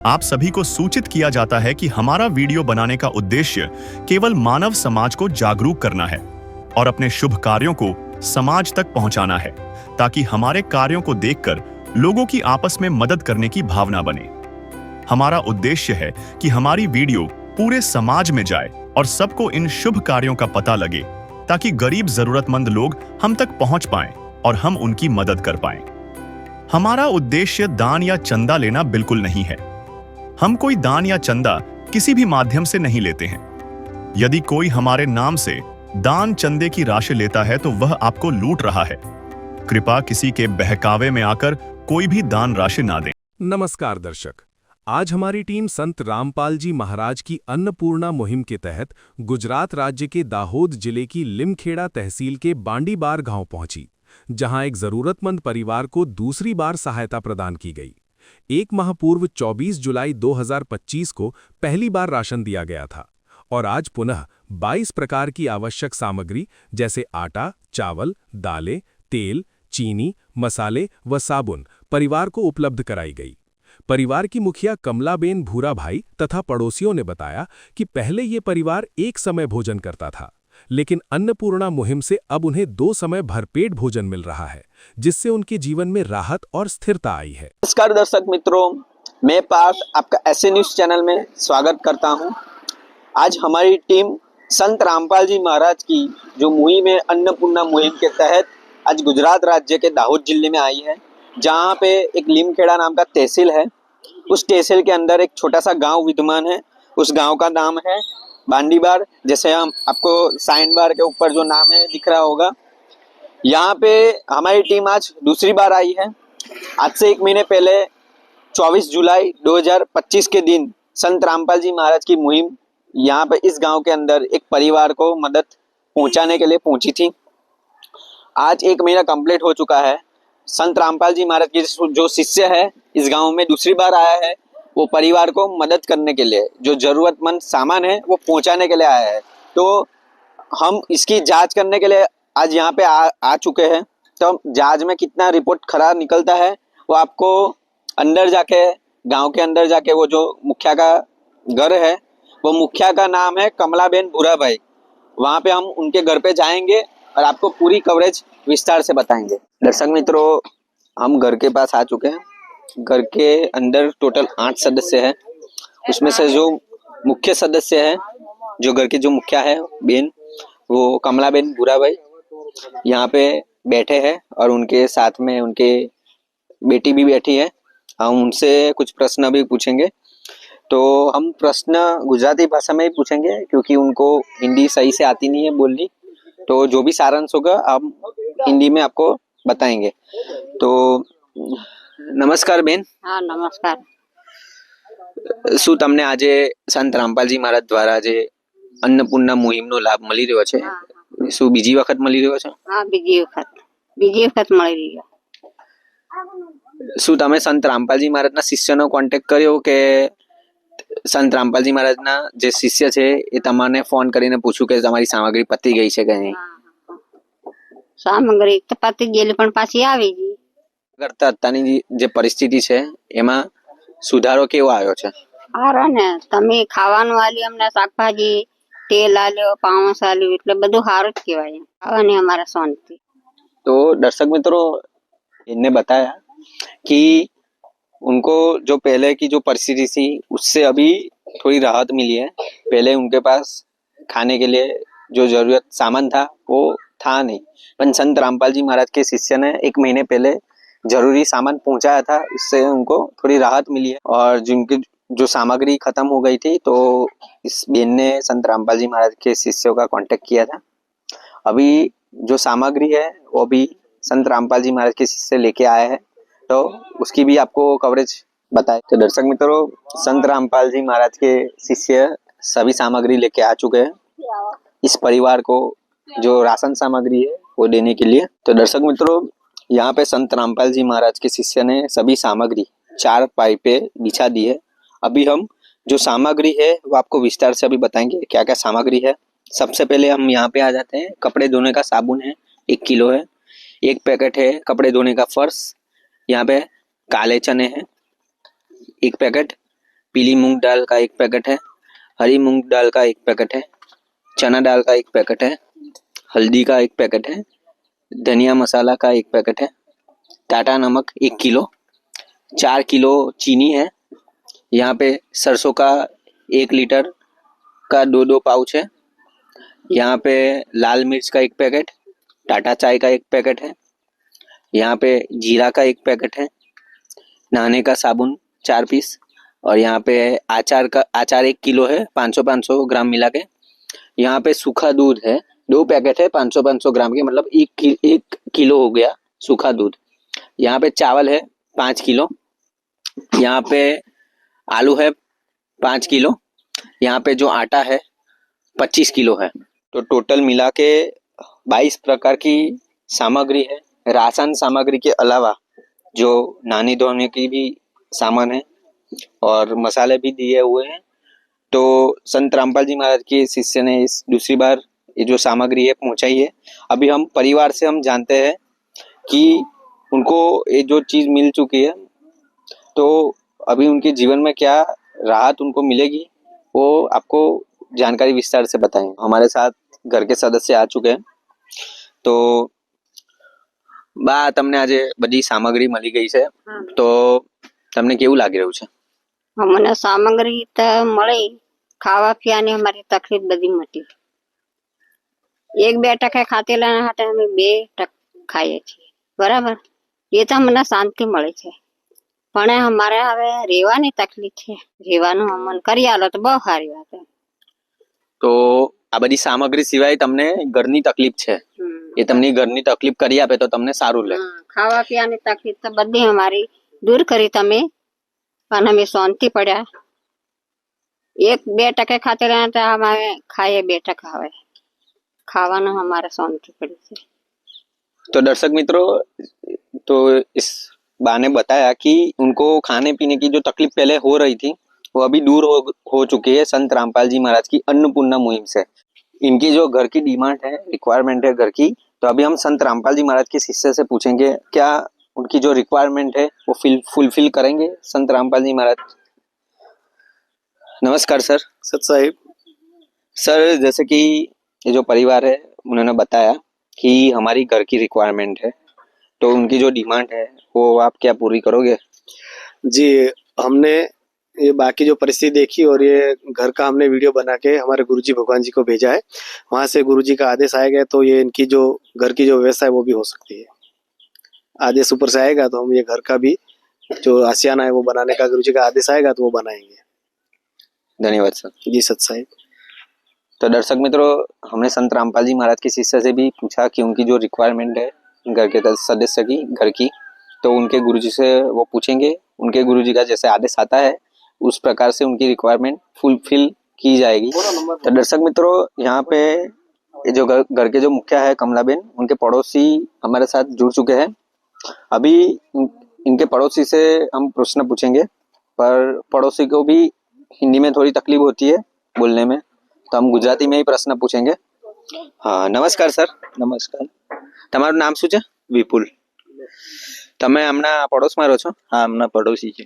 आप सभी को सूचित किया जाता है कि हमारा वीडियो बनाने का उद्देश्य केवल मानव समाज को जागरूक करना है और अपने शुभ कार्यों को समाज तक पहुंचाना है, ताकि हमारे कार्यों को देखकर लोगों की आपस में मदद करने की भावना बने। हमारा उद्देश्य है कि हमारी वीडियो पूरे समाज में जाए और सबको इन शुभ कार्यों का पता लगे, ताकि गरीब जरूरतमंद लोग हम तक पहुंच पाएं और हम उनकी मदद कर पाएं। हमारा उद्देश्य दान या चंदा लेना बिल्कुल नहीं है। हम कोई दान या चंदा किसी भी माध्यम से नहीं लेते हैं। यदि कोई हमारे नाम से दान चंदे की राशि लेता है तो वह आपको लूट रहा है। कृपया किसी के बहकावे में आकर कोई भी दान राशि ना दें। नमस्कार दर्शक, आज हमारी टीम संत रामपाल जी महाराज की अन्नपूर्णा मुहिम के तहत गुजरात राज्य के दाहोद जिले की लिमखेड़ा तहसील के बांडीबार गांव पहुंची, जहां एक जरूरतमंद परिवार को दूसरी बार सहायता प्रदान की गई। एक माह पूर्व 24 जुलाई 2025 को पहली बार राशन दिया गया था और आज पुनः 22 प्रकार की आवश्यक सामग्री जैसे आटा, चावल, दालें, तेल, चीनी, मसाले व साबुन परिवार को उपलब्ध कराई गई। परिवार की मुखिया कमलाबेन भूराभाई तथा पड़ोसियों ने बताया कि पहले ये परिवार एक समय भोजन करता था, लेकिन अन्नपूर्णा मुहिम से अब उन्हें 2 समय भरपेट भोजन मिल रहा है, जिससे उनके जीवन में राहत और स्थिरता आई है। नमस्कार दर्शक मित्रों, मैं पार्थ आपका ऐसे न्यूज चैनल में स्वागत करता हूं। आज हमारी टीम संत रामपाल जी महाराज की जो मुहिम है अन्नपूर्णा मुहिम के तहत आज गुजरात राज्य के दाहोद जिले में आई है, जहां पे एक लिमखेड़ा नाम का तहसील है। उस तहसील के अंदर एक छोटा सा गांव विद्यमान है। उस गांव का नाम है बांडीबार। जैसे हम आपको साइन बार के ऊपर जो नाम है दिख रहा होगा। यहाँ पे हमारी टीम आज दूसरी बार आई है। आज से 1 महीने पहले 24 जुलाई 2025 के दिन संत रामपाल जी महाराज की मुहिम यहाँ पे इस गांव के अंदर एक परिवार को मदद पहुंचाने के लिए पहुंची थी। आज 1 महीना कंप्लीट हो चुका है। संत रामपाल जी महाराज के जो शिष्य है इस गांव में दूसरी बार आया है। वो परिवार को मदद करने के लिए जो जरूरतमंद सामान है वो पहुंचाने के लिए आया है। तो हम इसकी जांच करने के लिए आज यहाँ पे आ चुके हैं। तो जांच में कितना रिपोर्ट खरा निकलता है वो आपको अंदर जाके, गांव के अंदर जाके, वो जो मुखिया का घर है, वो मुखिया का नाम है कमलाबेन भूराभाई। वहाँ पे हम उनके घर पे जाएंगे और आपको पूरी कवरेज विस्तार से बताएंगे। दर्शक मित्रों, हम घर के पास आ चुके हैं। घर के अंदर टोटल 8 सदस्य हैं। उसमें से जो मुख्य सदस्य है, जो घर के जो मुखिया है बेन, वो कमलाबेन भूराभाई यहाँ पे बैठे हैं और उनके साथ में उनके बेटी भी बैठी है। हम उनसे कुछ प्रश्न भी पूछेंगे। तो हम प्रश्न गुजराती भाषा में ही पूछेंगे, क्योंकि उनको हिंदी सही से आती नहीं है बोलनी। तो जो भी सारांश होगा हम हिंदी में आपको बताएंगे। तो नमस्कार बेन। हाँ, नमस्कार। શું તમને આજે સંત રામપાલજી મહારાજ દ્વારા જે અન્નપૂર્ણા મુહિમનો લાભ મળી રહ્યો છે? શું બીજી વખત મળી રહ્યો છે? હા, બીજી વખત મળી રહ્યો। શું તમે સંત રામપાલજી મહારાજના શિષ્યનો કોન્ટેક્ટ કર્યો કે સંત રામપાલજી મહારાજના જે શિષ્ય છે એ તમને ફોન કરીને પૂછ્યું કે તમારી સામગ્રી પતી ગઈ છે કે નહીં? સામગ્રી તો પતી ગયેલી પણ પાછી આવી ગઈ। કરતા અત્યારની જે પરિસ્થિતિ છે એમાં સુધારો કેવો આવ્યો છે? હારો ને, તમે ખાવાનું આલ્યું, અમને શાકભાજી, તેલ આલ્યો, પાઉસ આલ્યું, એટલે બધું સારું જ કહેવાય। ખાવાની અમારે શાંતિ। तो दर्शक मित्रों, इनने बताया कि उनको जो पहले की जो परिस्थिति थी उससे अभी थोड़ी राहत मिली है। पहले उनके पास खाने के लिए जो जरूरत सामान था वो था नहीं, पर संत रामपाल जी महाराज के शिष्य ने 1 महीने पहले जरूरी सामान पहुंचाया था। इससे उनको थोड़ी राहत मिली है। और जिनकी जो सामग्री खत्म हो गई थी तो इस बेन ने संत रामपाल जी महाराज के शिष्यों का कांटेक्ट किया था। अभी जो सामग्री है वो भी संत रामपाल जी महाराज के शिष्य लेके आए हैं, तो उसकी भी आपको कवरेज बताए। तो दर्शक मित्रों, संत रामपाल जी महाराज के शिष्य सभी सामग्री लेके आ चुके हैं इस परिवार को जो राशन सामग्री है वो देने के लिए। तो दर्शक मित्रों, यहाँ पे संत रामपाल जी महाराज के शिष्य ने सभी सामग्री 4 पाइपे बिछा दी है। अभी हम जो सामग्री है वो आपको विस्तार से अभी बताएंगे क्या क्या सामग्री है। सबसे पहले हम यहाँ पे आ जाते हैं। कपड़े धोने का साबुन है 1 किलो है। 1 पैकेट है कपड़े धोने का फर्श। यहाँ पे काले चने हैं 1 पैकेट। पीली मूंग दाल का 1 पैकेट है, हरी मूंग दाल का 1 पैकेट है, चना दाल का 1 पैकेट है, हल्दी का 1 पैकेट है, धनिया मसाला का 1 पैकेट है, टाटा नमक 1 किलो, 4 किलो चीनी है, यहाँ पे सरसों का 1 लीटर का 2 पाउच है, यहाँ पे लाल मिर्च का 1 पैकेट, टाटा चाय का 1 पैकेट है, यहाँ पे जीरा का 1 पैकेट है, नहाने का साबुन 4 पीस, और यहाँ पे आचार 1 किलो है, 500 ग्राम मिला के। यहाँ पे सूखा दूध है 2 पैकेट है, 500 ग्राम के, मतलब 1 किलो हो गया सूखा दूध। यहाँ पे चावल है 5 किलो, यहाँ पे आलू है 5 किलो, यहाँ पे जो आटा है 25 किलो है। तो टोटल मिला के 22 प्रकार की सामग्री है। राशन सामग्री के अलावा जो नहाने धोने की भी सामान है और मसाले भी दिए हुए हैं। तो संत रामपाल जी महाराज के शिष्य ने इस दूसरी बार ये जो सामग्री है पहुंचाई है। अभी हम परिवार से हम जानते हैं कि उनको ये जो चीज मिल चुकी है, तो अभी उनके जीवन में क्या राहत उनको मिलेगी वो आपको जानकारी विस्तार से बताएंगे। हमारे साथ घर के सदस्य आ चुके हैं। तो બા તમને આજે બધી સામગ્રી મળી ગઈ છે, તો તમને કેવું લાગી રહ્યું છે? અમને સામગ્રી તો મળી, ખાવા પીવાની અમારી તકલીફ બધી મટી। 1-2 ટકા ખાતેલા હાટે અમે 2 ટક ખાઈએ છીએ, બરાબર। એ તો મને શાંતિ મળે છે, પણ અમારે હવે રહેવાની તકલીફ છે। રહેવાનું અમને કરી આલો તો બહુ સારી વાત છે। તો આ બધી સામગ્રી સિવાય તમને ઘરની તકલીફ છે, એ તમને ઘરની તકલીફ કરી આપે તો તમને સારું લાગે। ખાવા પીવાની તકલીફ તો બધી અમારી દૂર કરી તમે, અને અમે શાંતિ પડ્યા। 1-2 ટકા ખાતેલા તો અમે ખાઈએ 2 ટકા હવે ખાવાનું અમારે શાંતિ પડી છે। तो दर्शक मित्रों, तो इस बा ने बताया कि उनको खाने पीने की जो तकलीफ पहले हो रही थी वो अभी दूर हो चुकी है संत रामपाल जी महाराज की अन्नपूर्णा मुहिम से। इनकी जो घर की डिमांड है, रिक्वायरमेंट है घर की, तो अभी हम संत रामपाल जी महाराज के शिष्य से पूछेंगे क्या उनकी जो रिक्वायरमेंट है वो फुलफिल करेंगे संत रामपाल जी महाराज। नमस्कार सर। सत साहिब। सर, जैसे कि ये जो परिवार है उन्होंने बताया कि हमारी घर की रिक्वायरमेंट है, तो उनकी जो डिमांड है वो आप क्या पूरी करोगे? जी, हमने ये बाकी जो परिस्थिति देखी और ये घर का हमने वीडियो बना के हमारे गुरुजी भगवान जी को भेजा है। वहां से गुरुजी का आदेश आएगा तो ये इनकी जो घर की जो व्यवस्था है वो भी हो सकती है। आदेश ऊपर से आएगा तो हम ये घर का भी जो आसियाना है वो बनाने का गुरुजी का आदेश आएगा तो वो बनाएंगे। धन्यवाद सर। जी सत साहिब। तो दर्शक मित्रों, हमने संत रामपाल जी महाराज के शिष्य से भी पूछा कि उनकी जो रिक्वायरमेंट है घर के सदस्य की, घर की, तो उनके गुरुजी से वो पूछेंगे। उनके गुरुजी का जैसे आदेश आता है उस प्रकार से उनकी रिक्वायरमेंट फुलफिल की जाएगी। तो दर्शक मित्रों, यहाँ पे जो घर के जो मुखिया है कमलाबेन, उनके पड़ोसी हमारे साथ जुड़ चुके हैं। अभी इनके पड़ोसी से हम प्रश्न पूछेंगे, पर पड़ोसी को भी हिंदी में थोड़ी तकलीफ होती है बोलने में, तो हम गुजराती में ही प्रश्न पूछेंगे। हाँ, नमस्कार सर। नमस्कार। તમારું નામ શું છે? વિપુલ। તમે હમણાં પડોશમાં રહો છો? હા, હમણાં પડોશી છે।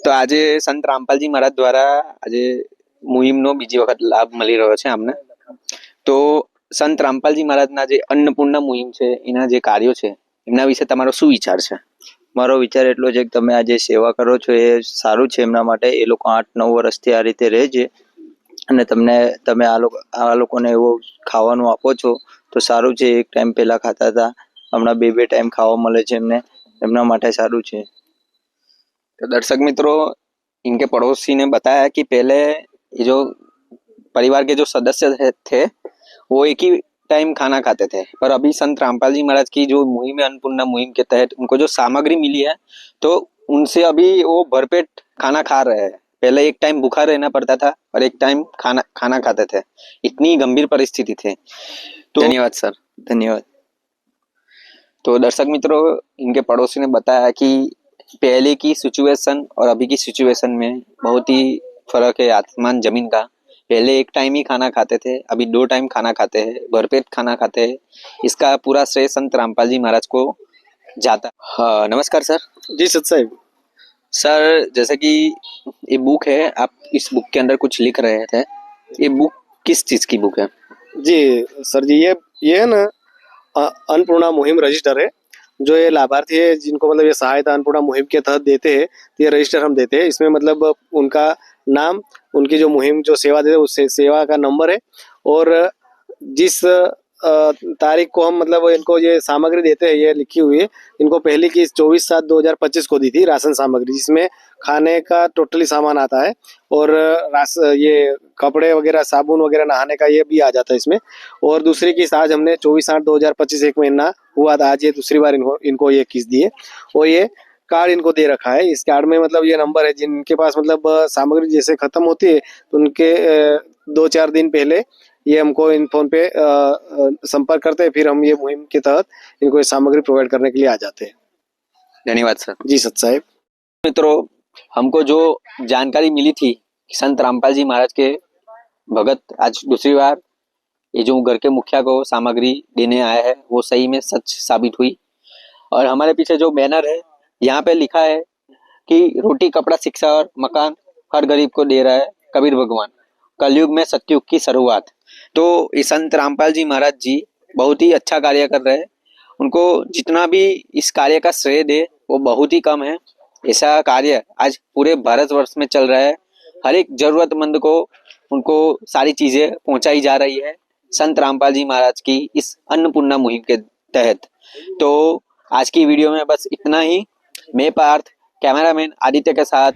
તો આજે સંત રામપાલજી મહારાજ દ્વારા આજે મુહિમનો બીજી વખત લાભ મળી રહ્યો છે અમને। તો સંત રામપાલજી મહારાજના જે અન્નપૂર્ણા મુહિમ છે, એના જે કાર્યો છે, એમના વિશે તમારો શું વિચાર છે? મારો વિચાર એટલો છે કે તમે આ જે સેવા કરો છો એ સારું છે એમના માટે। એ લોકો 8-9 વર્ષથી આ રીતે રહે છે અને તમે આ લોકોને એવો ખાવાનું આપો છો તો સારું છે। એક ટાઈમ પહેલા ખાતા હતા, હમણાં 2 ટાઈમ ખાવા મળે છે એમને, એમના માટે સારું છે। तो दर्शक मित्रों, इनके पड़ोसी ने बताया कि पहले ये जो परिवार के जो सदस्य थे वो एक ही टाइम खाना खाते थे, पर अभी संत रामपाल जी महाराज की जो मुहिम है, अन्नपूर्णा मुहिम के तहत उनको जो सामग्री मिली है, तो उनसे अभी वो भरपेट खाना खा रहे हैं। पहले एक टाइम भूखा रहना पड़ता था और एक टाइम खाना खाते थे। इतनी गंभीर परिस्थिति थी। तो धन्यवाद सर। ધન્યવાદ। तो दर्शक मित्रों, इनके पड़ोसी ने बताया कि पहले की सिचुएशन और अभी की सिचुएशन में बहुत ही फर्क है, आसमान जमीन का। पहले एक टाइम ही खाना खाते थे, अभी 2 टाइम खाना खाते हैं, भरपेट खाना खाते हैं। इसका पूरा श्रेय संत रामपाल जी महाराज को जाता है। हाँ, नमस्कार सर। जी सत साहिब। सर जैसे कि ये बुक है, आप इस बुक के अंदर कुछ लिख रहे थे, ये बुक किस चीज की बुक है? जी सर जी, ये है ना अन्नपूर्णा मुहिम रजिस्टर है। जो ये लाभार्थी है जिनको मतलब ये सहायता अन्नपूर्णा मुहिम के तहत देते हैं, तो ये रजिस्टर हम देते हैं। इसमें मतलब उनका नाम, उनकी जो मुहिम जो सेवा देते हैं उस सेवा का नंबर है, और जिस तारीख को हम मतलब इनको ये सामग्री देते हैं ये लिखी हुई है। इनको पहली की 24/7/2025 को दी थी राशन सामग्री, जिसमें खाने का टोटली सामान आता है, और ये कपड़े वगैरह, साबुन वगैरह, नहाने का ये भी आ जाता है इसमें। और दूसरी किस्त आज हमने 24/8/2025 एक महीना हुआ था, आज ये दूसरी बार इनको ये किस्त दी है, और ये कार्ड इनको दे रखा है। इस कार्ड में मतलब ये नंबर है, जिनके पास मतलब सामग्री जैसे खत्म होती है तो उनके 2-4 दिन पहले ये हमको इन फोन पे संपर्क करते हैं, फिर हम ये मुहिम के तहत इनको ये सामग्री प्रोवाइड करने के लिए आ जाते हैं। धन्यवाद सर। जी सत साहिब। मित्रों, हमको जो जानकारी मिली थी संत रामपाल जी महाराज के भगत आज दूसरी बार ये जो घर के मुखिया को सामग्री देने आए हैं, वो सही में सच साबित हुई। और हमारे पीछे जो बैनर है, यहाँ पे लिखा है कि रोटी, कपड़ा, शिक्षा और मकान हर गरीब को दे रहा है कबीर भगवान, कलयुग में सतयुग की शुरुआत। तो ये संत रामपाल जी महाराज जी बहुत ही अच्छा कार्य कर रहे हैं। उनको जितना भी इस कार्य का श्रेय दे वो बहुत ही कम है। ऐसा कार्य आज पूरे भारतवर्ष में चल रहा है। हर एक जरूरतमंद को उनको सारी चीजें पहुंचाई जा रही है संत रामपाल जी महाराज की इस अन्नपूर्णा मुहिम के तहत। तो आज की वीडियो में बस इतना ही। मैं पार्थ, कैमरामैन आदित्य के साथ।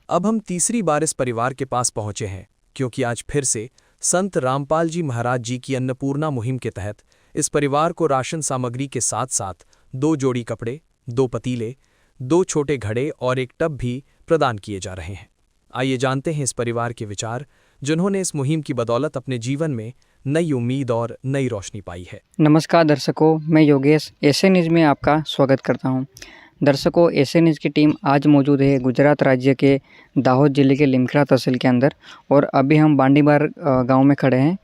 अब हम तीसरी बार इस परिवार के पास पहुंचे हैं, क्योंकि आज फिर से संत रामपाल जी महाराज जी की अन्नपूर्णा मुहिम के तहत इस परिवार को राशन सामग्री के साथ साथ 2 जोड़ी कपड़े, 2 पतीले, 2 छोटे घड़े और एक टब भी प्रदान किए जा रहे हैं। आइए जानते हैं इस परिवार के विचार, जिन्होंने इस मुहिम की बदौलत अपने जीवन में नई उम्मीद और नई रोशनी पाई है। नमस्कार दर्शकों, मैं योगेश एसए न्यूज़ में आपका स्वागत करता हूं। दर्शकों, एसए न्यूज़ की टीम आज मौजूद है गुजरात राज्य के दाहोद जिले के लिमखेड़ा तहसील के अंदर, और अभी हम बांडीबार गांव में खड़े हैं।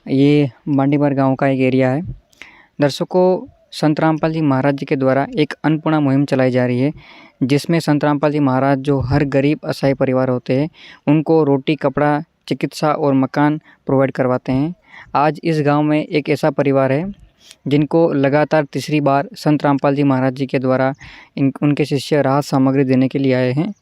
ये बांडीबार गांव का एक एरिया है। दर्शकों, संत रामपाल जी महाराज जी के द्वारा एक अन्नपूर्णा मुहिम चलाई जा रही है, जिसमें संत रामपाल जी महाराज जो हर गरीब असहाय परिवार होते हैं उनको रोटी, कपड़ा, चिकित्सा और मकान प्रोवाइड करवाते हैं। आज इस गांव में एक ऐसा परिवार है जिनको लगातार तीसरी बार संत रामपाल जी महाराज जी के द्वारा उनके शिष्य राहत सामग्री देने के लिए आए हैं।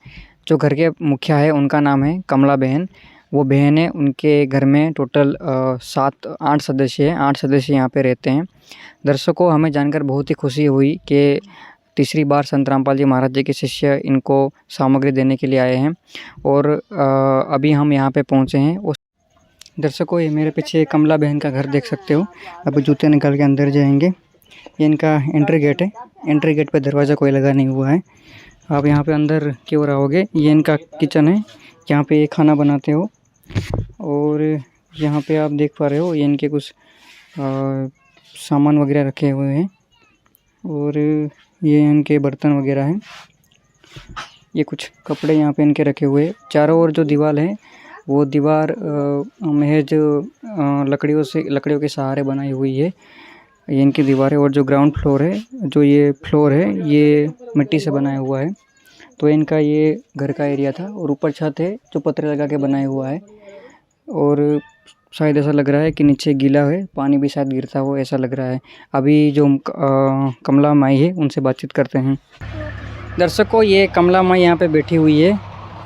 जो घर के मुखिया है उनका नाम है कमला बहन। वो बहन है, उनके घर में टोटल 7-8 सदस्य हैं। 8 सदस्य यहाँ पे रहते हैं। दर्शकों, हमें जानकर बहुत ही खुशी हुई कि तीसरी बार संत रामपाल जी महाराज जी के शिष्य इनको सामग्री देने के लिए आए हैं, और अभी हम यहाँ पे पहुँचे हैं। दर्शकों, ये मेरे पीछे कमला बहन का घर देख सकते हो। अभी जूते निकाल के अंदर जाएंगे। ये इनका एंट्री गेट है। एंट्री गेट पे दरवाज़ा कोई लगा नहीं हुआ है। आप यहाँ पे अंदर की ओर आओगे, ये इनका किचन है, यहाँ पे ये खाना बनाते हो। और यहाँ पे आप देख पा रहे हो, ये इनके कुछ सामान वगैरह रखे हुए हैं, और ये इनके बर्तन वगैरह हैं। ये कुछ कपड़े यहाँ पे इनके रखे हुए हैं। चारों ओर जो दीवार है वो दीवार महज लकड़ियों के सहारे बनाई हुई है। ये इनकी दीवार है। और जो ग्राउंड फ्लोर है, जो ये फ्लोर है, ये मिट्टी से बनाया हुआ है। तो इनका ये घर का एरिया था, और ऊपर छत है जो पत्थर लगा के बनाया हुआ है। और शायद ऐसा लग रहा है कि नीचे गीला है, पानी भी शायद गिरता हो, ऐसा लग रहा है। अभी जो कमला माई है उनसे बातचीत करते हैं। दर्शकों, ये कमला माई यहाँ पे बैठी हुई है,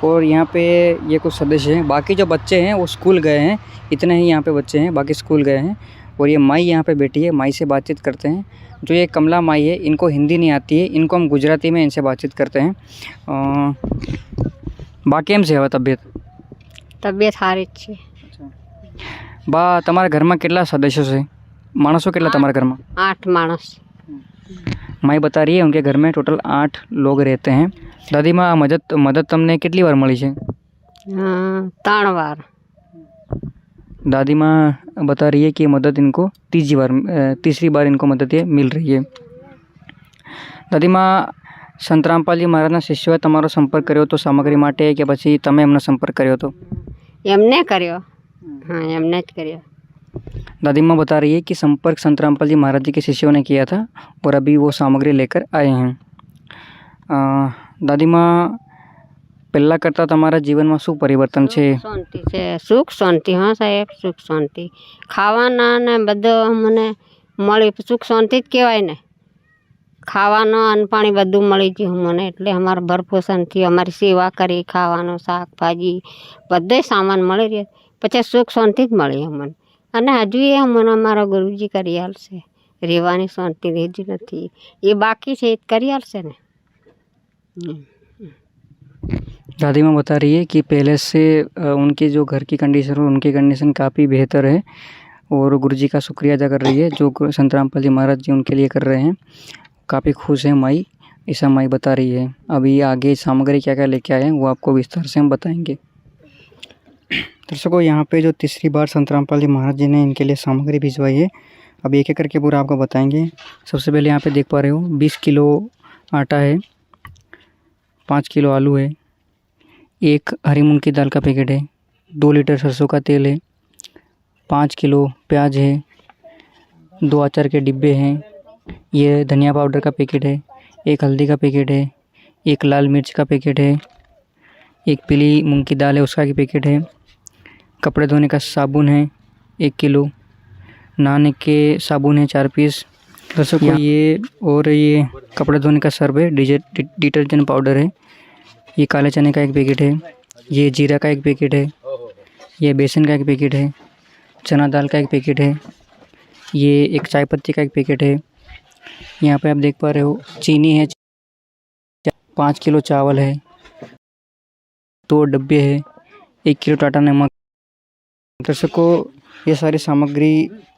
और यहाँ पे ये कुछ सदस्य हैं। बाकी जो बच्चे हैं वो स्कूल गए हैं। इतने ही यहाँ पे बच्चे हैं, बाकी स्कूल गए हैं। और ये माई यहाँ पे बैठी है। माई से बातचीत करते हैं। जो ये कमला माई है, इनको हिंदी नहीं आती है, इनको हम गुजराती में इनसे बातचीत करते हैं। बाकी हम से हवा तबियत सारी છે। बा તમારા ઘરમાં કેટલા સદસ્યો છે? માણસો કેટલા તમારા ઘરમાં? 8 માણસ। माई बता रही है उनके घर में टोटल 8 लोग रहते हैं। दादी माँ, मदद તમને કેટલી વાર મળી છે? 3 વાર। दादी माँ बता रही है कि मदद इनको तीसरी बार इनको मदद ये मिल रही है। दादी माँ, संत रामपाल जी महाराजના શિષ્યોએ તમારો સંપર્ક કર્યો તો સામગ્રી માટે, કે પછી તમે એમનો સંપર્ક કર્યો તો? એમને કર્યો। હા, એમને જ કર્યો। दादी माँ बता रही है कि संपर्क संत रामपाल जी महाराज जी के शिष्यों ने किया था और अभी वो सामग्री लेकर आए हैं। दादी माँ, પહેલા કરતાં તમારા જીવનમાં શું પરિવર્તન છે? શાંતિ છે, સુખ શાંતિ. હા સાહેબ, સુખ શાંતિ. ખાવાના ને બધું મને મળી, સુખ શાંતિ જ કહેવાય ને. ખાવાનું અન્ન પાણી બધું મળી ગયું મને, એટલે અમારે ભરપોષણ થયું. અમારી સેવા કરી, ખાવાનું શાકભાજી બધું સામાન મળી રહે, પછી સુખ શાંતિ જ મળી અમને. અને હજુ એ અમને અમારા ગુરુજી કરી આલશે. રહેવાની શાંતિ રહેતી નથી, એ બાકી છે, એ જ કરી આલશે ને. दादी माँ बता रही है कि पहले से उनके जो घर की कंडीशन और उनकी कंडीशन काफ़ी बेहतर है और गुरुजी का शुक्रिया अदा कर रही है जो संत रामपाल जी महाराज जी उनके लिए कर रहे हैं। काफ़ी खुश है माई, ऐसा माई बता रही है। अभी आगे सामग्री क्या क्या लेके आए हैं वो आपको विस्तार से हम बताएंगे। दर्शकों, यहाँ पे जो तीसरी बार संत रामपाल जी महाराज जी ने इनके लिए सामग्री भिजवाई है, अब एक एक करके पूरा आपको बताएंगे। सबसे पहले यहाँ पे देख पा रहे हो 20 किलो आटा है, 5 किलो आलू है, 1 हरी मूंग की दाल का पैकेट है, 2 लीटर सरसों का तेल है, 5 किलो प्याज है, 2 अचार के डिब्बे हैं, ये धनिया पाउडर का पैकेट है, 1 हल्दी का पैकेट है, 1 लाल मिर्च का पैकेट है, 1 पीली मूंग की दाल है उसका की पैकेट है, कपड़े धोने का साबुन है 1 किलो, नहाने के साबुन है 4 पीस। दर्शकों, ये और ये कपड़े धोने का सर्फ है, डिटर्जेंट पाउडर है, ये काले चने का 1 पैकेट है, ये जीरा का 1 पैकेट है, ये बेसन का 1 पैकेट है, चना दाल का 1 पैकेट है, ये 1 चाय पत्ती का 1 पैकेट है। यहाँ पे आप देख पा रहे हो चीनी है, 5 किलो चावल है, 2 डब्बे है, 1 किलो टाटा नमक। दर्शकों, ये सारी सामग्री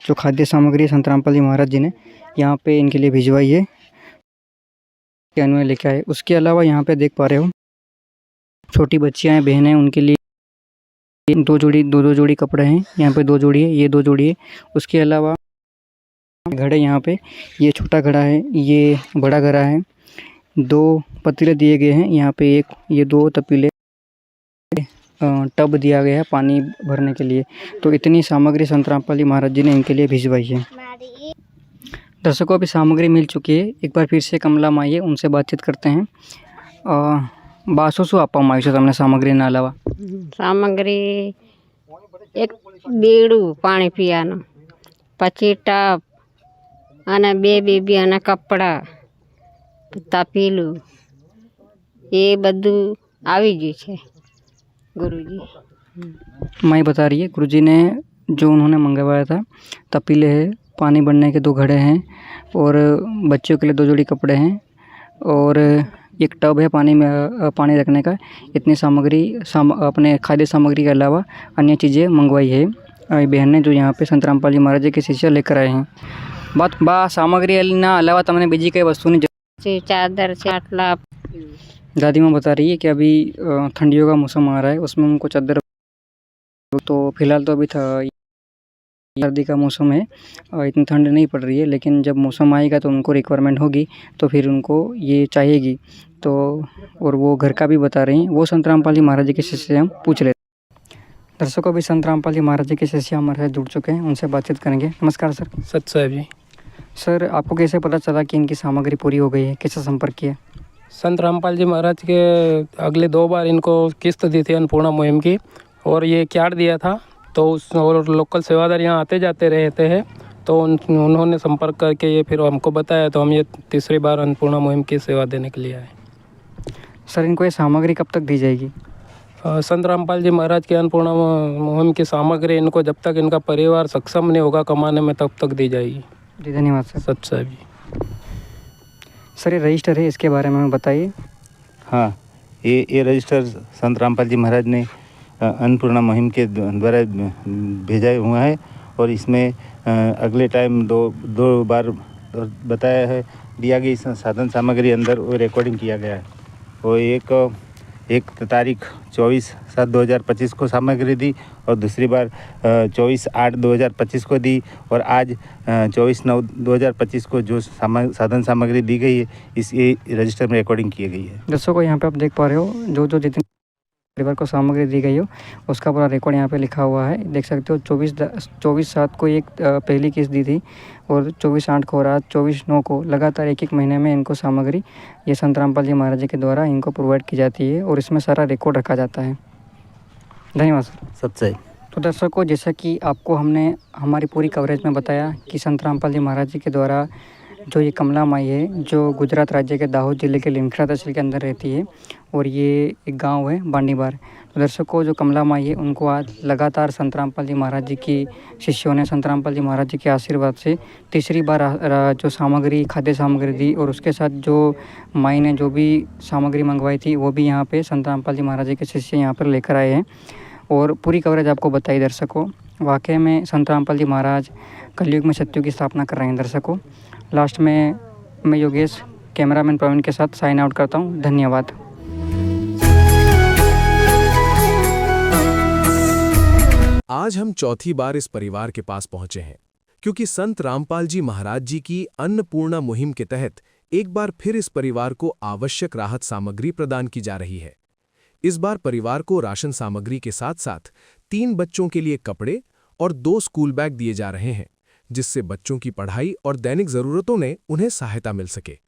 जो खाद्य सामग्री संत रामपाल जी महाराज जी ने यहाँ पे इनके लिए भिजवाई है, के अन्वय लेके आए। उसके अलावा यहाँ पे देख पा रहे हो छोटी बच्चियाँ हैं, बहनें, उनके लिए 2 जोड़ी कपड़े हैं। यहाँ पे 2 जोड़ी है, ये 2 जोड़ी है। उसके अलावा घड़े, यहाँ पे ये छोटा घड़ा है, ये बड़ा घड़ा है, 2 पतीले दिए गए हैं। यहाँ पे ये 2 तपीले टब दिया गया है पानी भरने के लिए। तो इतनी सामग्री संत रामपाल जी महाराज जी ने इनके लिए भिजवाई है। दर्शकों, अभी सामग्री मिल चुकी है। एक बार फिर से कमला माई है, उनसे बातचीत करते हैं। बासो શું આપવામાં આવ્યું છે તમને સામગ્રીના અલાવા? સામગ્રી એક બીડું પાણી પીવાનું, પછી ટપ અને 2 બેબી અને કપડાં, તપેલું, એ બધું આવી ગયું છે ગુરુજી। माई बता रही है गुरुजी ने जो उन्होंने मंगवाया था, तपीले है, पानी भरने के 2 घड़े हैं और बच्चों के लिए 2 जोड़ी कपड़े हैं और 1 टब है पानी में पानी रखने का। इतनी सामग्री अपने खाद्य सामग्री के अलावा अन्य चीज़ें मंगवाई है बहन ने, जो यहाँ पे संत रामपाल जी महाराज जी के शिष्य लेकर आए हैं। सामग्रीના अलावा તમને બીજી કઈ વસ્તુની चादर से आटला। दादी माँ बता रही है कि अभी ठंडियों का मौसम आ रहा है, उसमें उनको चादर, तो फिलहाल तो अभी सर्दी का मौसम है, इतनी ठंड नहीं पड़ रही है, लेकिन जब मौसम आएगा तो उनको रिक्वायरमेंट होगी तो फिर उनको ये चाहिएगी। तो और वो घर का भी बता रही हैं। वो संत रामपाल जी महाराज जी के शिष्य से हम पूछ लेते हैं। दर्शकों, अभी संत रामपाल जी महाराज जी के शिष्य हमारे साथ जुड़ चुके हैं, उनसे बातचीत करेंगे। नमस्कार सर। सच साहब जी। सर, आपको कैसे पता चला कि इनकी सामग्री पूरी हो गई है, कैसे संपर्क किया? संत रामपाल जी महाराज के अगले 2 बार इनको किस्त दी थी अन्नपूर्णा मुहिम की, और ये क्यार्ड दिया था, तो उस और लोकल सेवादार यहाँ आते जाते रहते हैं, तो उन्होंने संपर्क करके ये फिर हमको बताया, तो हम ये तीसरी बार अन्नपूर्णा मुहिम की सेवा देने के लिए आए। सर, इनको ये सामग्री कब तक दी जाएगी? संत रामपाल जी महाराज की अन्नपूर्णा मुहिम की सामग्री इनको जब तक इनका परिवार सक्षम नहीं होगा कमाने में, तब तक दी जाएगी। जी धन्यवाद सर। सच साहब जी। सर, ये रजिस्टर है, इसके बारे में बताइए। हाँ, ये रजिस्टर संत रामपाल जी महाराज ने अन्नपूर्णा मुहिम के द्वारा भेजा हुआ है, और इसमें अगले टाइम दो बार बताया है, दिया गई साधन सामग्री अंदर वो रिकॉर्डिंग किया गया है। वो एक तारीख 24/7/2025 को सामग्री दी, और दूसरी बार 24/8/2025 को दी, और आज 24/9/2025 को जो साधन सामग्री दी गई है, इस रजिस्टर में रिकॉर्डिंग की गई है। दर्शकों, यहाँ पे आप देख पा रहे हो जो जितने परिवार को सामग्री दी गई हो उसका पूरा रिकॉर्ड यहाँ पे लिखा हुआ है। देख सकते हो 24/7 को एक पहली किस्त दी थी और 24/8 को और आज 24/9 को लगातार एक महीने में इनको सामग्री ये संत रामपाल जी महाराज जी के द्वारा इनको प्रोवाइड की जाती है और इसमें सारा रिकॉर्ड रखा जाता है। धन्यवाद सर। सच्चाई। तो दर्शकों, जैसा कि आपको हमने हमारी पूरी कवरेज में बताया कि संत रामपाल जी महाराज जी के द्वारा जो ये कमला माई है जो गुजरात राज्य के दाहोद जिले के लिमखेड़ा तहसील के अंदर रहती है और ये एक गांव है बांडीबार। तो दर्शकों, जो कमला माई है उनको आज लगातार संत रामपाल जी महाराज जी की शिष्यों ने संत रामपाल जी महाराज जी के आशीर्वाद से तीसरी बार जो सामग्री खाद्य सामग्री दी और उसके साथ जो माई ने जो भी सामग्री मंगवाई थी वो भी यहाँ पे संत रामपाल जी महाराज जी के शिष्य यहाँ पर लेकर आए हैं और पूरी कवरेज आपको बताई। दर्शकों, वाकई में संत रामपाल जी महाराज कलयुग में सत्युग की स्थापना कर रहे हैं। दर्शकों, लास्ट में मैं योगेश कैमरामैन प्रवीण के साथ साइन आउट करता हूँ। धन्यवाद। आज हम चौथी बार इस परिवार के पास पहुंचे हैं क्योंकि संत रामपाल जी महाराज जी की अन्नपूर्णा मुहिम के तहत एक बार फिर इस परिवार को आवश्यक राहत सामग्री प्रदान की जा रही है। इस बार परिवार को राशन सामग्री के साथ साथ 3 बच्चों के लिए कपड़े और 2 स्कूल बैग दिए जा रहे हैं जिससे बच्चों की पढ़ाई और दैनिक जरूरतों में उन्हें सहायता मिल सके।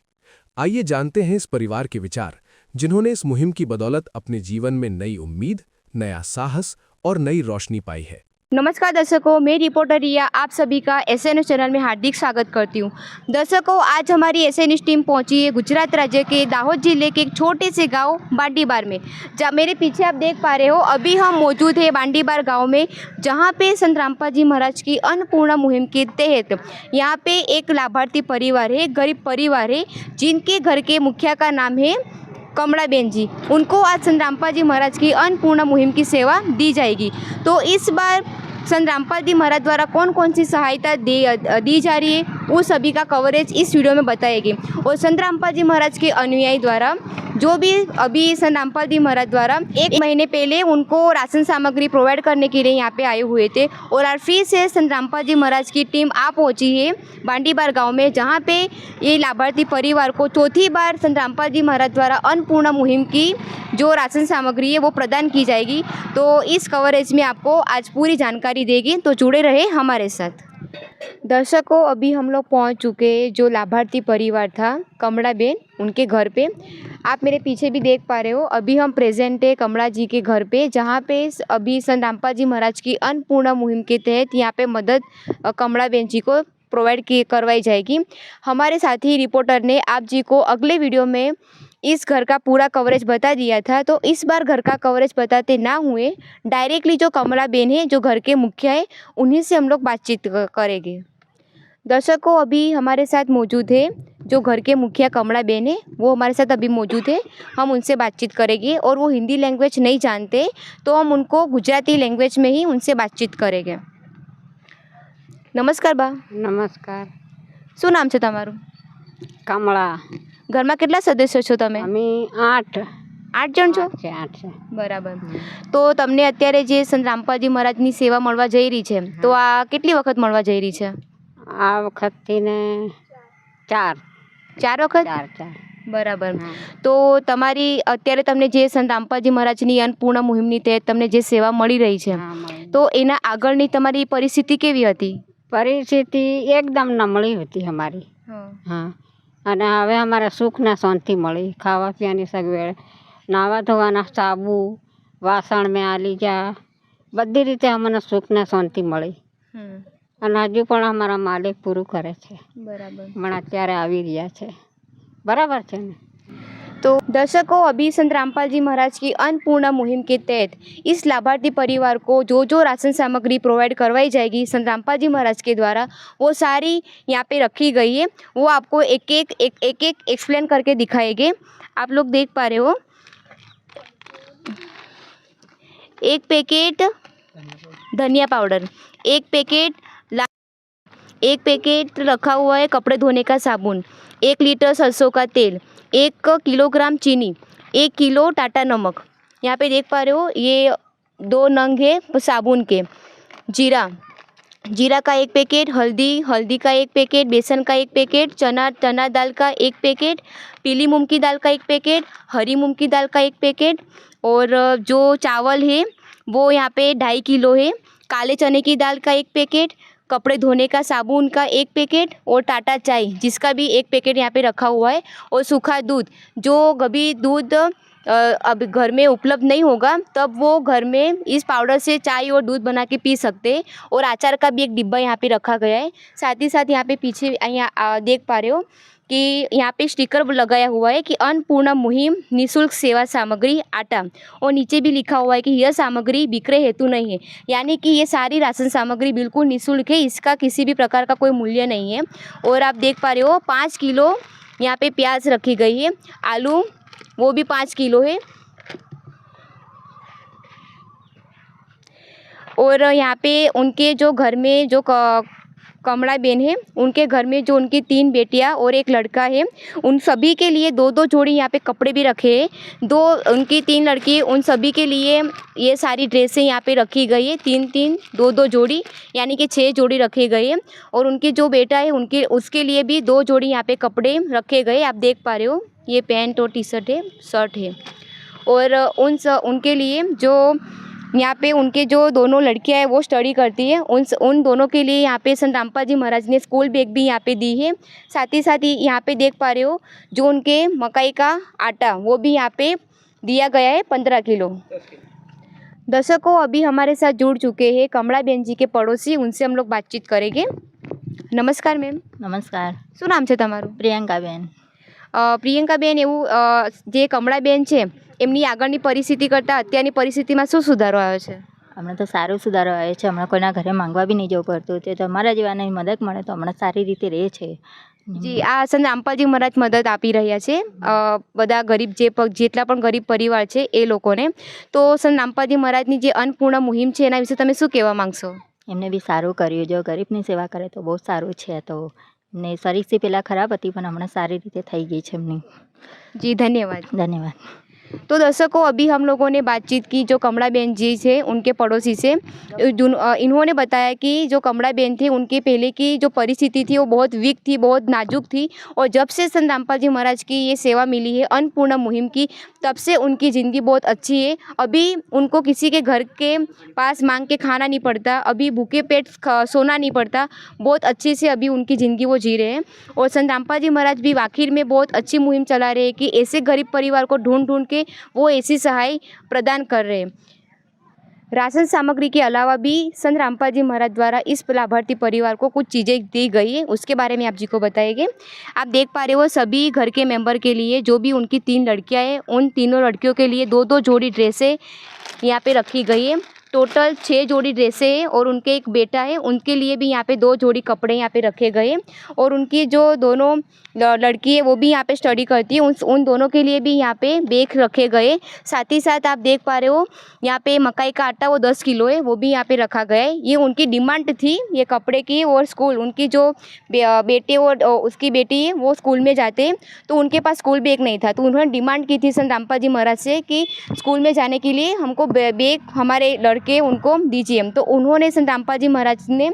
आइए जानते हैं इस परिवार के विचार, जिन्होंने इस मुहिम की बदौलत अपने जीवन में नई उम्मीद, नया साहस और नई रोशनी पाई है। नमस्कार दर्शकों, मैं रिपोर्टर रिया आप सभी का एसएनएस चैनल में हार्दिक स्वागत करती हूँ। दर्शकों, आज हमारी एसएनएस टीम पहुंची है गुजरात राज्य के दाहोद जिले के एक छोटे से गांव बांडीबार में। जहाँ मेरे पीछे आप देख पा रहे हो, अभी हम मौजूद है बांडीबार गांव में, जहाँ पे संत रामपाल जी महाराज की अन्नपूर्णा मुहिम के तहत यहाँ पे एक लाभार्थी परिवार है, एक गरीब परिवार है, जिनके घर के मुखिया का नाम है कमला बेन जी। उनको आज संत रामपाल जी महाराज की अन्नपूर्णा मुहिम की सेवा दी जाएगी। तो इस बार संत रामपाल जी महाराज द्वारा कौन कौन सी सहायता दी जा रही है वो सभी का कवरेज इस वीडियो में बताएगी। और संत रामपाल जी महाराज के अनुयायी द्वारा जो भी अभी संत रामपाल जी महाराज द्वारा 1 महीने पहले उनको राशन सामग्री प्रोवाइड करने के लिए यहाँ पे आए हुए थे और आज फिर से संत रामपाल जी महाराज की टीम आ पहुँची है बांडीबार गांव में, जहाँ पे ये लाभार्थी परिवार को चौथी बार संत रामपाल जी महाराज द्वारा अन्नपूर्णा मुहिम की जो राशन सामग्री है वो प्रदान की जाएगी। तो इस कवरेज में आपको आज पूरी जानकारी देगी, तो जुड़े रहे हमारे साथ। दर्शकों, अभी हम लोग पहुंच चुके हैं जो लाभार्थी परिवार था कमला बेन, उनके घर पे। आप मेरे पीछे भी देख पा रहे हो, अभी हम प्रेजेंट है कमला जी के घर पे, जहाँ पे अभी संत रामपाल जी महाराज की अन्नपूर्णा मुहिम के तहत यहाँ पे मदद कमला बेन जी को प्रोवाइड करवाई जाएगी। हमारे साथी रिपोर्टर ने आप जी को अगले वीडियो में इस घर का पूरा कवरेज बता दिया था, तो इस बार घर का कवरेज बताते ना हुए डायरेक्टली जो कमला बेन है जो घर के मुखिया है उन्हीं से हम लोग बातचीत करेंगे। दर्शकों, अभी हमारे साथ मौजूद है जो घर के मुखिया कमला बेन है, वो हमारे साथ अभी मौजूद है। हम उनसे बातचीत करेंगे और वो हिंदी लैंग्वेज नहीं जानते तो हम उनको गुजराती लैंग्वेज में ही उनसे बातचीत करेंगे। नमस्कार बा। नमस्कार। શું નામ છે તમારું? કમળા। ઘરમાં કેટલા સદસ્યો છો તમે? અમે 8 જણ છો? 8 છે। બરાબર। તો તમને અત્યારે જે સંત રામપાલજી મહારાજની સેવા મળવા જઈ રહી છે, તો આ કેટલી વખત મળવા જઈ રહી છે? આ વખતથી ને 4 વખત? 4 બરાબર। તો તમારી અત્યારે તમને જે સંત રામપાલજી મહારાજની अन्नपूर्णा મુહિમની તહેત તમને જે સેવા મળી રહી છે, તો એના આગળની તમારી પરિસ્થિતિ કેવી હતી? પરિસ્થિતિ એકદમ નબળી હતી અમારી। હા, અને હવે અમારે સુખ ને શાંતિ મળી, ખાવા પીવાની સગવડ, નાવા ધોવાના સાબુ, વાસણ મેં આલી જા, બધી રીતે અમને સુખ ને શાંતિ મળી। અને હજુ પણ અમારા માલિક પૂરું કરે છે। બરાબર। પણ અત્યારે આવી રહ્યા છે। બરાબર છે ને? तो दर्शकों, अभी संत रामपाल जी महाराज की अन्नपूर्णा मुहिम के तहत इस लाभार्थी परिवार को जो राशन सामग्री प्रोवाइड करवाई जाएगी संत रामपाल जी महाराज के द्वारा, वो सारी यहाँ पे रखी गई है। वो आपको एक एक एक्सप्लेन करके दिखाएंगे। आप लोग देख पा रहे हो, एक पैकेट धनिया पाउडर, एक पैकेट रखा हुआ है कपड़े धोने का साबुन, 1 लीटर सरसों का तेल, 1 किलोग्राम चीनी, 1 किलो टाटा नमक। यहाँ पे देख पा रहे हो, ये 2 नंग है साबुन के। जीरा का 1 पैकेट, हल्दी का 1 पैकेट, बेसन का 1 पैकेट, चना दाल का 1 पैकेट, पीली मूंग की दाल का 1 पैकेट, हरी मूंग की दाल का 1 पैकेट, और जो चावल है वो यहाँ पे 2.5 किलो है, काले चने की दाल का 1 पैकेट, कपड़े धोने का साबुन का 1 पैकेट और टाटा चाय जिसका भी 1 पैकेट यहाँ पे रखा हुआ है, और सूखा दूध जो कभी दूध अब घर में उपलब्ध नहीं होगा तब वो घर में इस पाउडर से चाय और दूध बना के पी सकते हैं, और अचार का भी एक डिब्बा यहाँ पे रखा गया है। साथ ही साथ यहाँ पे पीछे यहाँ देख पा रहे हो कि यहाँ पे स्टिकर लगाया हुआ है कि अन्नपूर्णा मुहिम निःशुल्क सेवा सामग्री आटा, और नीचे भी लिखा हुआ है कि यह सामग्री विक्रय हेतु नहीं है, यानी कि ये सारी राशन सामग्री बिल्कुल निःशुल्क है, इसका किसी भी प्रकार का कोई मूल्य नहीं है। और आप देख पा रहे हो 5 किलो यहाँ पे प्याज रखी गई है, आलू वो भी 5 किलो है, और यहाँ पे उनके जो घर में जो कमला बेन है उनके घर में जो उनकी 3 बेटियां और 1 लड़का है, उन सभी के लिए 2-2 जोड़ी यहाँ पे कपड़े भी रखे हैं। 2 उनकी 3 लड़की उन सभी के लिए ये सारी ड्रेसें यहाँ पे रखी गई है, 3-3 2-2 जोड़ी यानी कि 6 जोड़ी रखे गए हैं। और उनके जो बेटा है उनके उसके लिए भी 2 जोड़ी यहाँ पे कपड़े रखे गए। आप देख पा रहे हो ये पैंट और टी-शर्ट है, शर्ट है। और उनके लिए जो यहाँ पे उनके जो दोनों लड़कियां हैं वो स्टडी करती है, उन दोनों के लिए यहाँ पे संत रामपाल जी महाराज ने स्कूल बैग भी यहाँ पे दी है। साथ ही यहाँ पे देख पा रहे हो जो उनके मकई का आटा वो भी यहाँ पे दिया गया है 15 किलो। दर्शकों अभी हमारे साथ जुड़ चुके हैं कमला बेन जी के पड़ोसी, उनसे हम लोग बातचीत करेंगे। नमस्कार मैम। नमस्कार। શું નામ છે તમારું? પ્રિયંકાબેન। પ્રિયંકાબેન, એવું જે કમળાબેન છે એમની આગળની પરિસ્થિતિ કરતાં અત્યારની પરિસ્થિતિમાં શું સુધારો આવ્યો છે? હમણાં તો સારો સુધારો આવ્યો છે, હમણાં કોઈના ઘરે માંગવા બી નહીં જવું પડતું, તે તમારા જેવાને મદદ મળે તો હમણાં સારી રીતે રહે છે। જી, આ સંત રામપાલજી મહારાજ મદદ આપી રહ્યા છે બધા ગરીબ જેટલા પણ ગરીબ પરિવાર છે એ લોકોને। તો સંત રામપાલજી મહારાજની જે અન્નપૂર્ણા મુહિમ છે એના વિશે તમે શું કહેવા માંગશો? એમને બી સારું કર્યું, જો ગરીબની સેવા કરે તો બહુ સારું છે। તો એમને શરીરથી પહેલાં ખરાબ હતી પણ હમણાં સારી રીતે થઈ ગઈ છે એમની। जी धन्यवाद। ધન્યવાદ। तो दर्शकों अभी हम लोगों ने बातचीत की जो कमला बेन जी से उनके पड़ोसी से, इन्होंने बताया कि जो कमला बेन थे उनके पहले की जो परिस्थिति थी वो बहुत वीक थी, बहुत नाजुक थी, और जब से संत रामपाल जी महाराज की ये सेवा मिली है अन्नपूर्णा मुहिम की तब से उनकी ज़िंदगी बहुत अच्छी है। अभी उनको किसी के घर के पास मांग के खाना नहीं पड़ता, अभी भूखे पेट सोना नहीं पड़ता, बहुत अच्छे से अभी उनकी ज़िंदगी वो जी रहे हैं। और संत रामपाल जी महाराज भी आखिर में बहुत अच्छी मुहिम चला रहे हैं कि ऐसे गरीब परिवार को ढूंढ ढूंढ के वो ऐसी सहाय प्रदान कर रहे हैं। राशन सामग्री के अलावा भी संत रामपाल जी महाराज द्वारा इस लाभार्थी परिवार को कुछ चीज़ें दी गई है, उसके बारे में आप जी को बताएंगे। आप देख पा रहे हो सभी घर के मेंबर के लिए जो भी उनकी 3 लड़कियां हैं उन तीनों लड़कियों के लिए 2-2 जोड़ी ड्रेसें यहाँ पे रखी गई है। टोटल 6 जोड़ी ड्रेसें हैं, और उनके एक बेटा है उनके लिए भी यहाँ पे 2 जोड़ी कपड़े यहाँ पे रखे गए। और उनकी जो दोनों लड़की है वो भी यहाँ पे स्टडी करती है, उन दोनों के लिए भी यहाँ पे बैग रखे गए। साथ ही साथ आप देख पा रहे हो यहाँ पे मकई का आटा वो 10 किलो है वो भी यहाँ पे रखा गया है। ये उनकी डिमांड थी ये कपड़े की, और स्कूल उनकी जो बेटे और उसकी बेटी है वो स्कूल में जाते हैं तो उनके पास स्कूल बैग नहीं था, तो उन्होंने डिमांड की थी संत रामपाल जी महाराज से कि स्कूल में जाने के लिए हमको बैग हमारे लड़के उनको दीजिए। तो उन्होंने संत रामपाल जी महाराज ने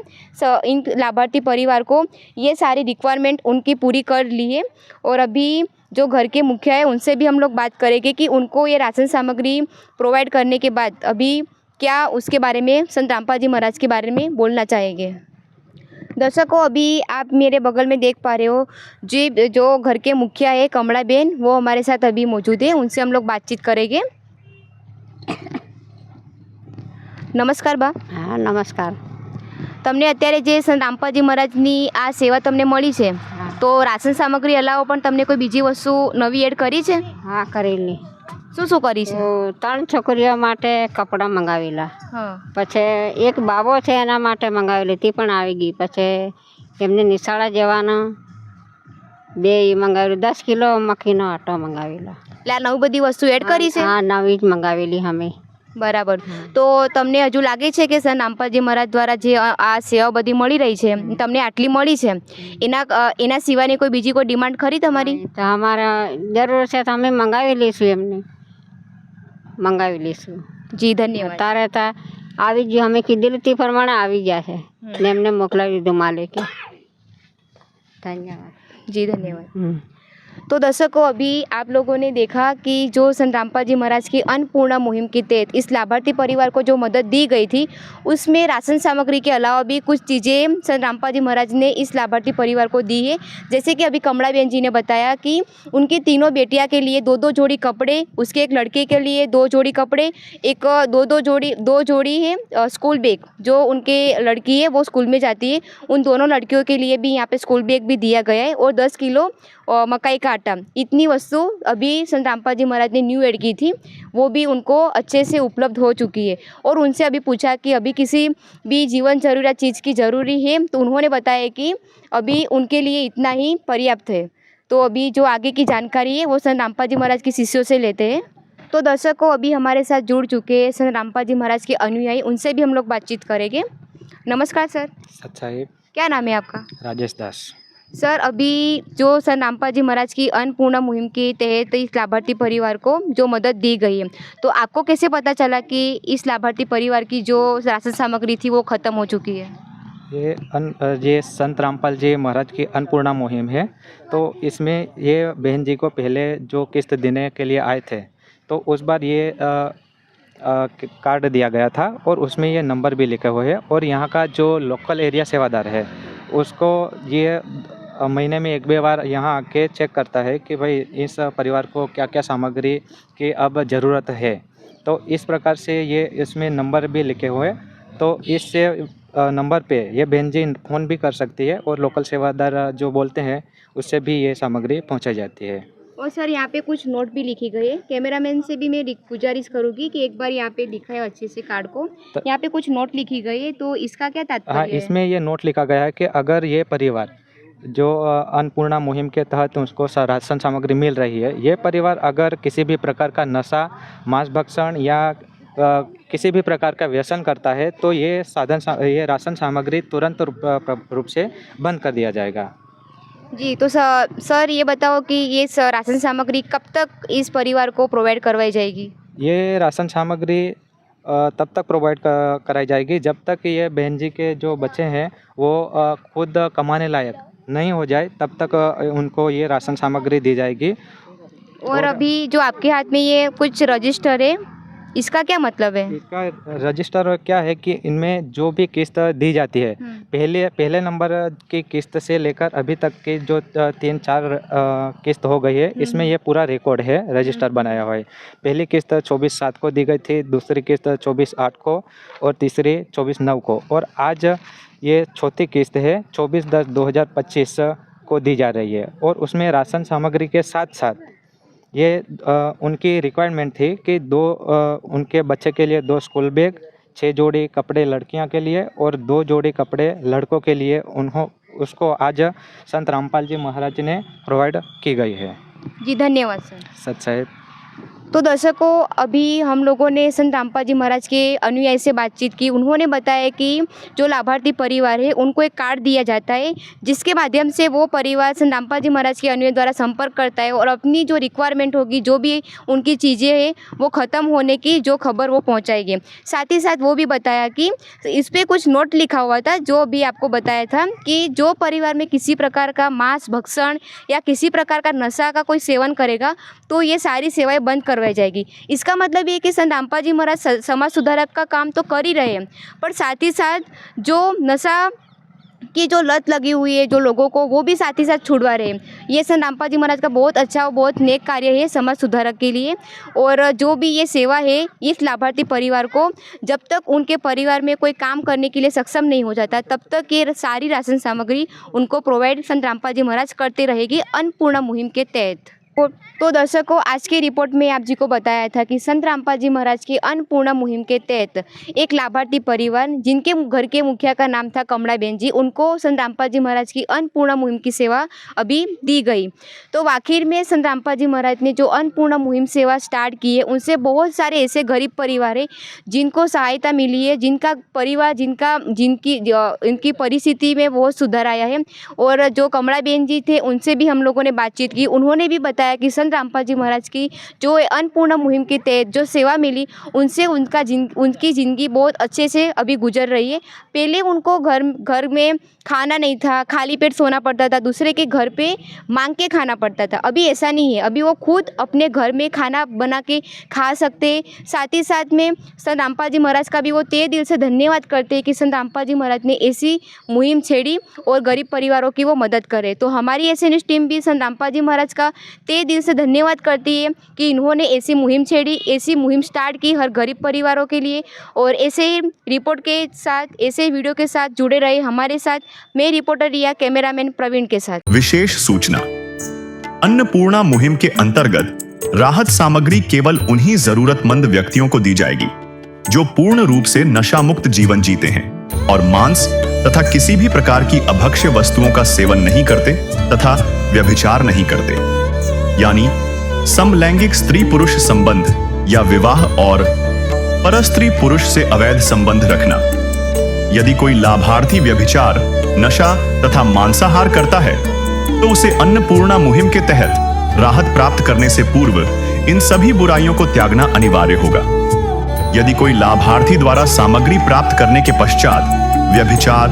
इन लाभार्थी परिवार को ये सारी रिक्वायरमेंट उनकी पूरी कर ली है। और अभी जो घर के मुखिया है उनसे भी हम लोग बात करेंगे कि उनको ये राशन सामग्री प्रोवाइड करने के बाद अभी क्या उसके बारे में संत रामपाल जी महाराज के बारे में बोलना चाहेंगे। दर्शकों अभी आप मेरे बगल में देख पा रहे हो जी जो घर के मुखिया है कमला बेन, वो हमारे साथ अभी मौजूद है, उनसे हम लोग बातचीत करेंगे। नमस्कार बा। हाँ नमस्कार। તમને અત્યારે જે સંત રામપાલજી મહારાજની આ સેવા તમને મળી છે તો રાશન સામગ્રી અલાવા પણ તમને કોઈ બીજી વસ્તુ નવી એડ કરી છે? હા કરેલી। શું કરી છે? તો 3 છોકરીઓ માટે કપડાં મંગાવેલા, હા પછી એક બાબો છે એના માટે મંગાવેલી તે પણ આવી ગઈ, પછી એમને નિશાળા જવાના 2 મંગાવેલી, 10 કિલો મખીનો આટો મંગાવેલો। એટલે આ નવી બધી વસ્તુ એડ કરી છે? હા નવી જ મંગાવેલી અમે। બરાબર। તો તમને હજુ લાગે છે કે સંત રામપાલજી મહારાજ દ્વારા જે આ સેવા બધી મળી રહી છે તમને આટલી મળી છે એના સિવાયની કોઈ બીજી કોઈ ડિમાન્ડ ખરી તમારી? તો અમારે જરૂર છે તો અમે મંગાવી લઈશું, એમને મંગાવી લઈશું। જી ધન્યવાદ। તારે તો આવી જ અમે કીધેલું તે પ્રમાણે આવી જશે ને એમને મોકલાવી દીધું માલિકે। ધન્યવાદ। જી ધન્યવાદ। तो दर्शकों, अभी आप लोगों ने देखा कि जो संत रामपाल जी महाराज की अन्नपूर्णा मुहिम के तहत इस लाभार्थी परिवार को जो मदद दी गई थी, उसमें राशन सामग्री के अलावा भी कुछ चीज़ें संत रामपाल जी महाराज ने इस लाभार्थी परिवार को दी है। जैसे कि अभी कमला बहन जी ने बताया कि उनकी तीनों बेटियां के लिए 2-2 जोड़ी कपड़े, उसके एक लड़के के लिए 2 जोड़ी कपड़े, एक 2 जोड़ी है स्कूल बैग, जो उनके लड़की है वो स्कूल में जाती है, उन दोनों लड़कियों के लिए भी यहाँ पे स्कूल बैग भी दिया गया है, और 10 किलो मकई का आटा। इतनी वस्तु अभी संत रामपाल जी महाराज ने न्यू ऐड की थी, वो भी उनको अच्छे से उपलब्ध हो चुकी है। और उनसे अभी पूछा कि अभी किसी भी जीवन ज़रूरियात चीज़ की ज़रूरी है, तो उन्होंने बताया कि अभी उनके लिए इतना ही पर्याप्त है। तो अभी जो आगे की जानकारी है वो संत रामपाल जी महाराज के शिष्यों से लेते हैं। तो दर्शकों, अभी हमारे साथ जुड़ चुके हैं संत रामपाल जी महाराज के अनुयायी, उनसे भी हम लोग बातचीत करेंगे। नमस्कार सर। साहिब। क्या नाम है आपका? राजेश दास। सर, अभी जो संत रामपाल जी महाराज की अन्नपूर्णा मुहिम के तहत इस लाभार्थी परिवार को जो मदद दी गई है, तो आपको कैसे पता चला कि इस लाभार्थी परिवार की जो राशन सामग्री थी वो ख़त्म हो चुकी है? ये संत रामपाल जी महाराज की अन्नपूर्णा मुहिम है। तो इसमें ये बहन जी को पहले जो किस्त देने के लिए आए थे, तो उस बार ये कार्ड दिया गया था और उसमें ये नंबर भी लिखे हुए हैं। और यहाँ का जो लोकल एरिया सेवादार है उसको ये महीने में 1-2 बार यहाँ आके चेक करता है कि भाई इस परिवार को क्या क्या सामग्री की अब ज़रूरत है। तो इस प्रकार से ये इसमें नंबर भी लिखे हुए हैं। तो इससे नंबर पे ये बहन जी फ़ोन भी कर सकती है और लोकल सेवादार जो बोलते हैं उससे भी ये सामग्री पहुँचाई जाती है। और सर, यहाँ पे कुछ नोट भी लिखी गई है। कैमरामैन से भी मैं गुजारिश करूँगी कि एक बार यहाँ पे लिखा है अच्छे से कार्ड को। यहाँ पे कुछ नोट लिखी गई है, तो इसका क्या तात्पर्य हाँ, है? इसमें ये नोट लिखा गया है कि अगर ये परिवार जो अन्नपूर्णा मुहिम के तहत उसको राशन सामग्री मिल रही है, ये परिवार अगर किसी भी प्रकार का नशा, मांस भक्षण या किसी भी प्रकार का व्यसन करता है, तो ये राशन सामग्री तुरंत रूप से बंद कर दिया जाएगा। जी, तो सर ये बताओ कि ये राशन सामग्री कब तक इस परिवार को प्रोवाइड करवाई जाएगी? ये राशन सामग्री तब तक प्रोवाइड कराई जाएगी जब तक ये बहन जी के जो बच्चे हैं वो खुद कमाने लायक नहीं हो जाए, तब तक उनको ये राशन सामग्री दी जाएगी। और अभी जो आपके हाथ में ये कुछ रजिस्टर है, इसका क्या मतलब है? इसका रजिस्टर क्या है कि इनमें जो भी किस्त दी जाती है, पहले नंबर की किस्त से लेकर अभी तक की जो 3-4 किस्त हो गई है, इसमें ये पूरा रिकॉर्ड है, रजिस्टर बनाया हुआ है। पहली किस्त 24/7 को दी गई थी, दूसरी किस्त 24/8 को और तीसरी 24/9 को, और आज ये चौथी किस्त है 24/10/2025 को दी जा रही है। और उसमें राशन सामग्री के साथ साथ ये उनकी रिक्वायरमेंट थी कि उनके बच्चे के लिए 2 स्कूल बैग, 6 जोड़ी कपड़े लड़कियां के लिए और 2 जोड़ी कपड़े लड़कों के लिए उसको आज संत रामपाल जी महाराज ने प्रोवाइड की गई है। जी, धन्यवाद सर। सत साहिब। तो दर्शकों, अभी हम लोगों ने संत रामपाल जी महाराज के अनुयायी से बातचीत की। उन्होंने बताया कि जो लाभार्थी परिवार है उनको एक कार्ड दिया जाता है, जिसके माध्यम से वो परिवार संत रामपाल जी महाराज के अनुयायी द्वारा संपर्क करता है और अपनी जो रिक्वायरमेंट होगी, जो भी उनकी चीज़ें हैं वो ख़त्म होने की जो खबर वो पहुँचाएंगे। साथ ही साथ वो भी बताया कि इस पर कुछ नोट लिखा हुआ था, जो भी आपको बताया था कि जो परिवार में किसी प्रकार का मांस भक्षण या किसी प्रकार का नशा का कोई सेवन करेगा तो ये सारी सेवाएं बंद करवाई जाएगी। इसका मतलब ये कि संत रामपाल जी महाराज समाज सुधारक का काम तो कर ही रहे हैं, पर साथ ही साथ जो नशा की जो लत लगी हुई है जो लोगों को, वो भी साथ ही साथ छुड़वा रहे हैं। ये संत रामपाल जी महाराज का बहुत अच्छा और बहुत नेक कार्य है समाज सुधारक के लिए। और जो भी ये सेवा है इस लाभार्थी परिवार को, जब तक उनके परिवार में कोई काम करने के लिए सक्षम नहीं हो जाता, तब तक ये सारी राशन सामग्री उनको प्रोवाइड संत रामपाल जी महाराज करते रहेगी अन्नपूर्णा मुहिम के तहत। तो दर्शकों, आज की रिपोर्ट में आप जी को बताया था कि संत रामपाल जी महाराज की अन्नपूर्णा मुहिम के तहत एक लाभार्थी परिवार, जिनके घर के मुखिया का नाम था कमला बहन जी, उनको संत रामपाल जी महाराज की अन्नपूर्णा मुहिम की सेवा अभी दी गई। तो आखिर में संत रामपाल जी महाराज ने जो अन्नपूर्णा मुहिम सेवा स्टार्ट की है, उनसे बहुत सारे ऐसे गरीब परिवार है जिनको सहायता मिली है, जिनका परिवार इनकी परिस्थिति में बहुत सुधार आया है। और जो कमला बहन जी थे उनसे भी हम लोगों ने बातचीत की। उन्होंने भी बताया बताया कि संत रामपाल जी महाराज की जो अन्नपूर्णा मुहिम के तहत जो सेवा मिली, उनसे उनकी ज़िंदगी बहुत अच्छे से अभी गुजर रही है। पहले उनको घर में खाना नहीं था, खाली पेट सोना पड़ता था, दूसरे के घर पे मांग के खाना पड़ता था। अभी ऐसा नहीं है, अभी वो खुद अपने घर में खाना बना के खा सकते। साथ ही साथ में संत रामपाल जी महाराज का भी वो तहे दिल से धन्यवाद करते हैं कि संत रामपाल जी महाराज ने ऐसी मुहिम छेड़ी और गरीब परिवारों की वो मदद करे। तो हमारी एसएनएस टीम भी संत रामपाल जी महाराज का तहे दिल से धन्यवाद करती है कि इन्होंने ऐसी मुहिम छेड़ी, ऐसी मुहिम स्टार्ट की हर गरीब परिवारों के लिए। और ऐसे रिपोर्ट के साथ, ऐसे वीडियो के साथ जुड़े रहे हमारे साथ। मैं रिपोर्टर रिया, कैमरामैन प्रवीण के साथ। विशेष सूचना, अन्नपूर्णा मुहिम के अंतर्गत राहत सामग्री केवल उन्हीं जरूरतमंद व्यक्तियों को दी जाएगी जो पूर्ण रूप से नशा मुक्त जीवन जीते हैं और मांस तथा किसी भी प्रकार की अभक्ष्य वस्तुओं का सेवन नहीं करते तथा व्यभिचार नहीं करते, यानी समलैंगिक स्त्री पुरुष संबंध या विवाह और परस्त्री पुरुष से अवैध संबंध रखना। यदि कोई लाभार्थी व्यभिचार, नशा तथा मांसाहार करता है तो उसे अन्नपूर्णा मुहिम के तहत राहत प्राप्त करने से पूर्व इन सभी बुराइयों को त्यागना अनिवार्य होगा। यदि कोई लाभार्थी द्वारा सामग्री प्राप्त करने के पश्चात व्यभिचार,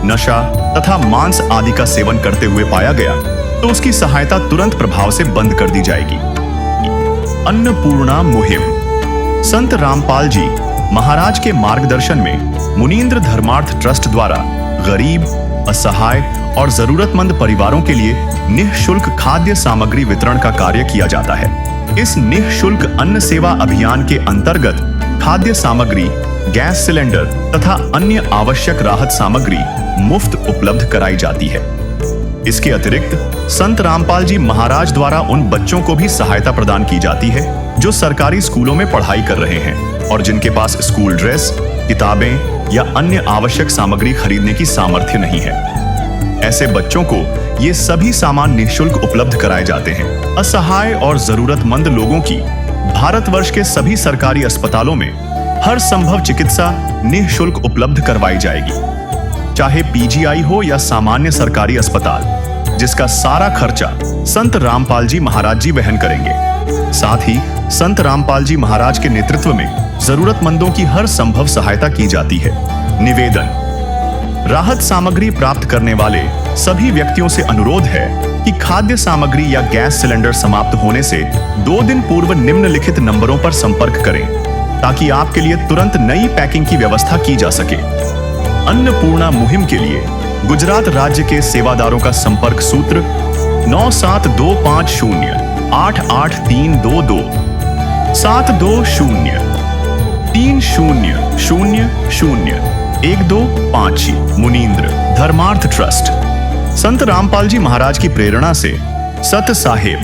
नशा तथा मांस आदि का सेवन करते हुए पाया गया तो उसकी सहायता तुरंत प्रभाव से बंद कर दी जाएगी। अन्नपूर्णा मुहिम संत रामपाल जी महाराज के मार्गदर्शन में मुनींद्र धर्मार्थ ट्रस्ट द्वारा गरीब, असहाय और जरूरतमंद परिवारों के लिए निःशुल्क खाद्य सामग्री वितरण का कार्य किया जाता है। इस निःशुल्क अन्न सेवा अभियान के अंतर्गत खाद्य सामग्री, गैस सिलेंडर तथा अन्य आवश्यक राहत सामग्री मुफ्त उपलब्ध कराई जाती है। इसके अतिरिक्त संत रामपाल जी महाराज द्वारा उन बच्चों को भी सहायता प्रदान की जाती है जो सरकारी स्कूलों में पढ़ाई कर रहे हैं और जिनके पास स्कूल ड्रेस, किताबें या अन्य आवश्यक सामग्री खरीदने की सामर्थ्य नहीं है। ऐसे बच्चों को ये सभी सामान निःशुल्क उपलब्ध कराए जाते हैं। असहाय और जरूरतमंद लोगों की भारतवर्ष के सभी सरकारी अस्पतालों में हर संभव चिकित्सा निःशुल्क उपलब्ध करवाई जाएगी, चाहे पीजीआई हो या सामान्य सरकारी अस्पताल, जिसका सारा खर्चा संत रामपाल जी महाराज जी वहन करेंगे। साथ ही संत रामपाल जी महाराज के नेतृत्व में जरूरतमंदों की हर संभव सहायता की जाती है। निवेदन, राहत सामग्री प्राप्त करने वाले सभी व्यक्तियों से अनुरोध है कि खाद्य सामग्री या गैस सिलेंडर समाप्त होने से 2 दिन पूर्व निम्नलिखित नंबरों पर संपर्क करें ताकि आपके लिए तुरंत नई पैकिंग की व्यवस्था की जा सके। अन्नपूर्णा मुहिम के लिए गुजरात राज्य के सेवादारों का संपर्क सूत्र 9725088322 72030001256 मुनींद्र धर्मार्थ ट्रस्ट। संत रामपाल जी महाराज की प्रेरणा से सत साहेब